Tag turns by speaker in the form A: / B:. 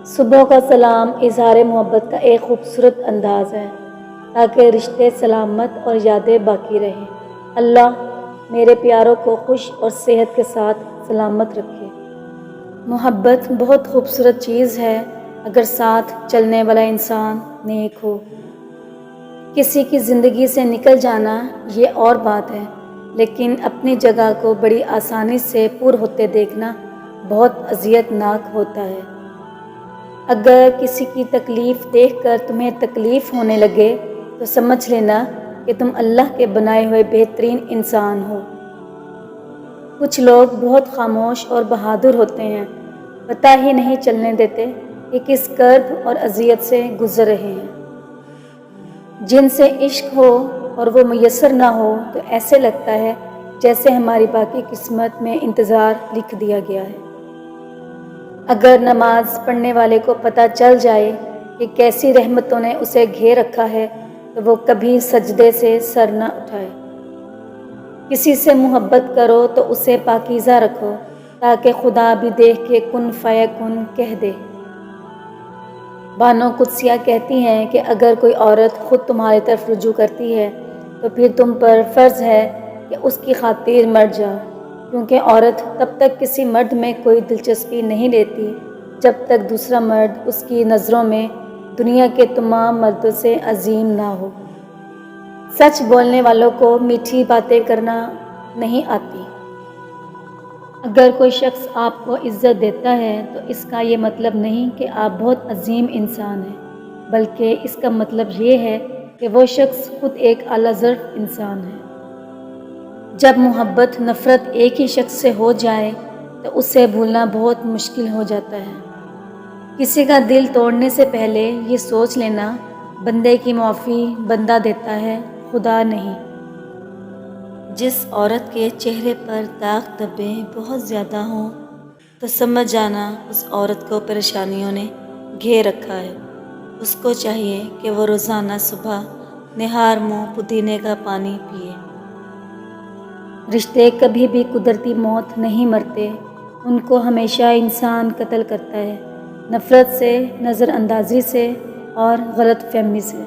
A: صبح کا سلام اظہار محبت کا ایک خوبصورت انداز ہے تاکہ رشتے سلامت اور یادیں باقی رہیں۔ اللہ میرے پیاروں کو خوش اور صحت کے ساتھ سلامت رکھے۔ محبت بہت خوبصورت چیز ہے اگر ساتھ چلنے والا انسان نیک ہو۔ کسی کی زندگی سے نکل جانا یہ اور بات ہے، لیکن اپنی جگہ کو بڑی آسانی سے پور ہوتے دیکھنا بہت اذیت ناک ہوتا ہے۔ اگر کسی کی تکلیف دیکھ کر تمہیں تکلیف ہونے لگے تو سمجھ لینا کہ تم اللہ کے بنائے ہوئے بہترین انسان ہو۔ کچھ لوگ بہت خاموش اور بہادر ہوتے ہیں، پتہ ہی نہیں چلنے دیتے کہ کس کرب اور اذیت سے گزر رہے ہیں۔ جن سے عشق ہو اور وہ میسر نہ ہو تو ایسے لگتا ہے جیسے ہماری باقی قسمت میں انتظار لکھ دیا گیا ہے۔ اگر نماز پڑھنے والے کو پتہ چل جائے کہ کیسی رحمتوں نے اسے گھیر رکھا ہے تو وہ کبھی سجدے سے سر نہ اٹھائے۔ کسی سے محبت کرو تو اسے پاکیزہ رکھو تاکہ خدا بھی دیکھ کے کن فیکن کہہ دے۔ بانو قدسیہ کہتی ہیں کہ اگر کوئی عورت خود تمہاری طرف رجوع کرتی ہے تو پھر تم پر فرض ہے کہ اس کی خاطر مر جاؤ، کیونکہ عورت تب تک کسی مرد میں کوئی دلچسپی نہیں لیتی جب تک دوسرا مرد اس کی نظروں میں دنیا کے تمام مردوں سے عظیم نہ ہو۔ سچ بولنے والوں کو میٹھی باتیں کرنا نہیں آتی۔ اگر کوئی شخص آپ کو عزت دیتا ہے تو اس کا یہ مطلب نہیں کہ آپ بہت عظیم انسان ہیں، بلکہ اس کا مطلب یہ ہے کہ وہ شخص خود ایک اعلیٰ ظرف انسان ہے۔ جب محبت نفرت ایک ہی شخص سے ہو جائے تو اسے بھولنا بہت مشکل ہو جاتا ہے۔ کسی کا دل توڑنے سے پہلے یہ سوچ لینا بندے کی معافی بندہ دیتا ہے، خدا نہیں۔ جس عورت کے چہرے پر داغ دھبے بہت زیادہ ہوں تو سمجھ جانا اس عورت کو پریشانیوں نے گھیر رکھا ہے۔ اس کو چاہیے کہ وہ روزانہ صبح نہار منہ پودینے کا پانی پیے۔ رشتے کبھی بھی قدرتی موت نہیں مرتے، ان کو ہمیشہ انسان قتل کرتا ہے، نفرت سے، نظر اندازی سے اور غلط فہمی سے۔